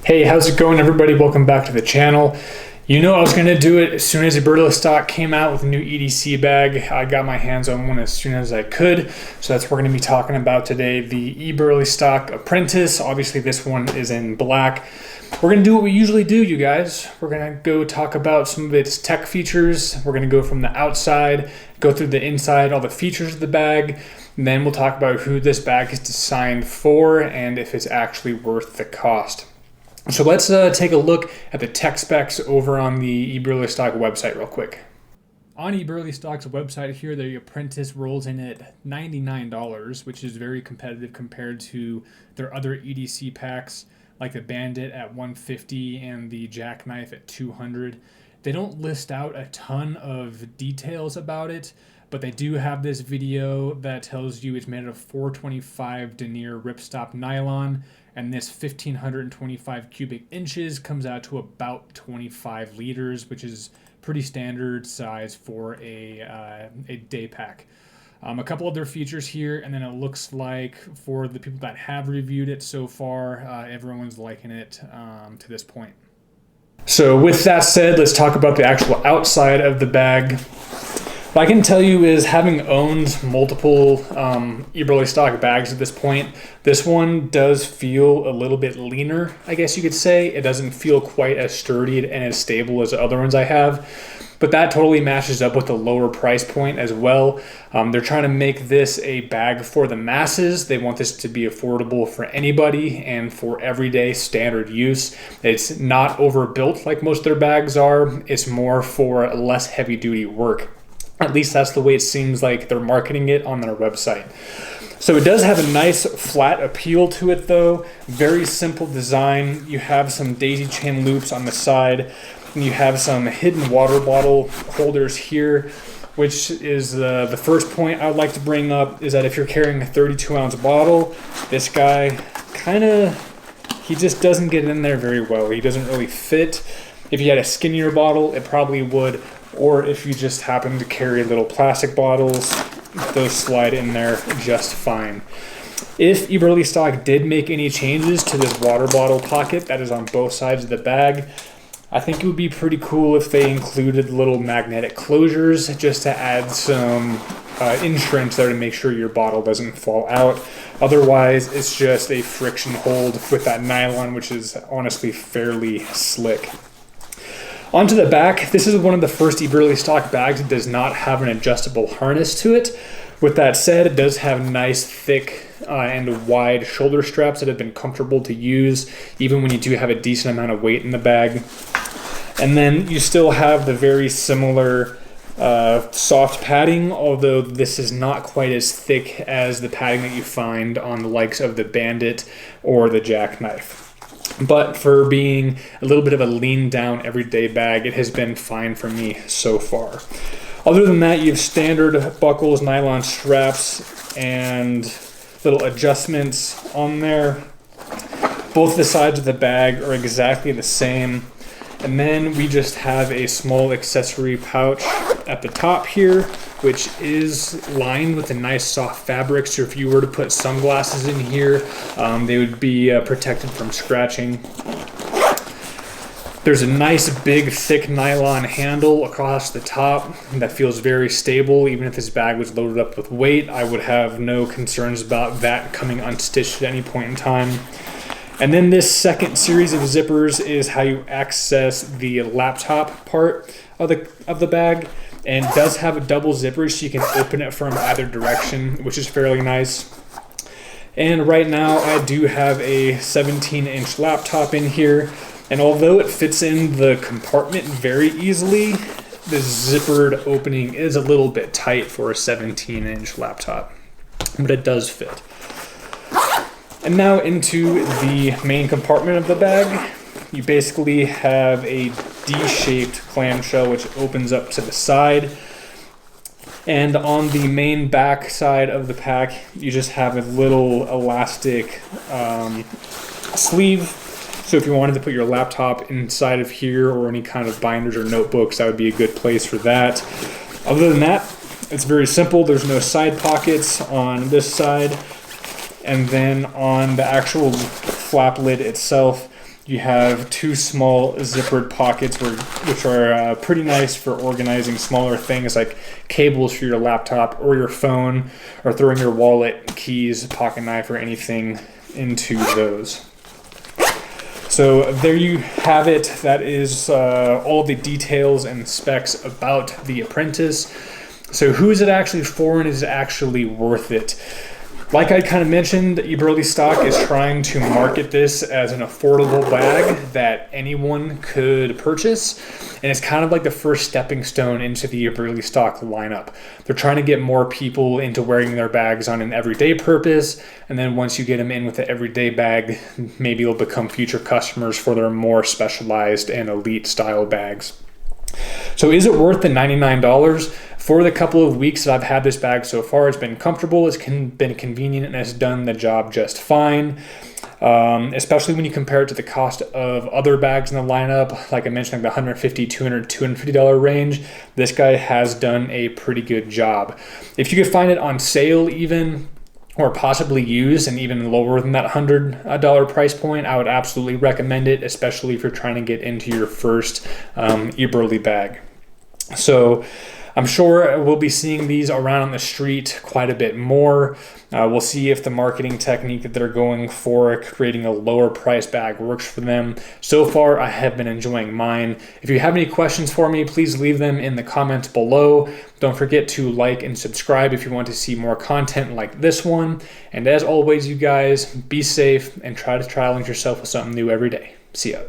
Hey, how's it going, everybody? Welcome back to the channel. You know I was going to do it as soon as Eberlestock came out with a new EDC bag. I got my hands on one as soon as I could. So that's what we're going to be talking about today, the Eberlestock Apprentice. Obviously this one is in black. We're going to do what we usually do, you guys. We're going to go talk about some of its tech features. We're going to go from the outside, go through the inside, all the features of the bag. And then we'll talk about who this bag is designed for and if it's actually worth the cost. So let's take a look at the tech specs over on the Eberlestock website real quick. On Eberlestock's website here, the Apprentice rolls in at $99, which is very competitive compared to their other EDC packs, like the Bandit at $150 and the Jackknife at $200. They don't list out a ton of details about it, but they do have this video that tells you it's made of 425 denier ripstop nylon, and this 1,525 cubic inches comes out to about 25 liters, which is pretty standard size for a day pack. A couple other features here, and then it looks like for the people that have reviewed it so far, everyone's liking it to this point. So with that said, let's talk about the actual outside of the bag. What I can tell you is, having owned multiple Eberlestock bags at this point, this one does feel a little bit leaner, I guess you could say. It doesn't feel quite as sturdy and as stable as the other ones I have, but that totally matches up with the lower price point as well. They're trying to make this a bag for the masses. They want this to be affordable for anybody and for everyday standard use. It's not overbuilt like most of their bags are. It's more for less heavy duty work. At least that's the way it seems like they're marketing it on their website. So it does have a nice flat appeal to it though. Very simple design. You have some daisy chain loops on the side, and you have some hidden water bottle holders here, which is the first point I would like to bring up, is that if you're carrying a 32-ounce bottle, this guy he just doesn't get in there very well. He doesn't really fit. If you had a skinnier bottle, it probably would. Or if you just happen to carry little plastic bottles, those slide in there just fine. If Eberlestock did make any changes to this water bottle pocket that is on both sides of the bag, I think it would be pretty cool if they included little magnetic closures just to add some insurance there to make sure your bottle doesn't fall out. Otherwise, it's just a friction hold with that nylon, which is honestly fairly slick. Onto the back, this is one of the first Eberlestock bags that does not have an adjustable harness to it. With that said, it does have nice, thick, and wide shoulder straps that have been comfortable to use, even when you do have a decent amount of weight in the bag. And then you still have the very similar soft padding, although this is not quite as thick as the padding that you find on the likes of the Bandit or the Jackknife. But for being a little bit of a lean down everyday bag, it has been fine for me so far. Other than that, you have standard buckles, nylon straps, and little adjustments on there. Both the sides of the bag are exactly the same. And then we just have a small accessory pouch at the top here, which is lined with a nice soft fabric. So if you were to put sunglasses in here, they would be protected from scratching. There's a nice big thick nylon handle across the top that feels very stable. Even if this bag was loaded up with weight, I would have no concerns about that coming unstitched at any point in time. And then this second series of zippers is how you access the laptop part of the bag, and it does have a double zipper so you can open it from either direction, which is fairly nice. And right now I do have a 17-inch laptop in here, and although it fits in the compartment very easily, the zippered opening is a little bit tight for a 17-inch laptop, but it does fit. And now into the main compartment of the bag. You basically have a D-shaped clamshell which opens up to the side. And on the main back side of the pack, you just have a little elastic sleeve. So if you wanted to put your laptop inside of here or any kind of binders or notebooks, that would be a good place for that. Other than that, it's very simple. There's no side pockets on this side. And then on the actual flap lid itself, You have two small zippered pockets which are pretty nice for organizing smaller things like cables for your laptop or your phone, or throwing your wallet, keys, pocket knife, or anything into those. So there you have it. That is all the details and specs about the Apprentice. So who is it actually for, and is it actually worth it? Like I kind of mentioned, Eberlestock is trying to market this as an affordable bag that anyone could purchase, and it's kind of like the first stepping stone into the Eberlestock lineup. They're trying to get more people into wearing their bags on an everyday purpose, and then once you get them in with the everyday bag, maybe they'll become future customers for their more specialized and elite style bags. So is it worth the $99? For the couple of weeks that I've had this bag so far, it's been comfortable, it's been convenient, and it's done the job just fine. Especially when you compare it to the cost of other bags in the lineup. Like I mentioned, like the $150, $200, $250 range, this guy has done a pretty good job. If you could find it on sale even, or possibly used and even lower than that $100 price point, I would absolutely recommend it, especially if you're trying to get into your first Eberle bag. So I'm sure we'll be seeing these around on the street quite a bit more. We'll see if the marketing technique that they're going for, creating a lower price bag, works for them. So far, I have been enjoying mine. If you have any questions for me, please leave them in the comments below. Don't forget to like and subscribe if you want to see more content like this one. And as always, you guys, be safe and try to challenge yourself with something new every day. See ya.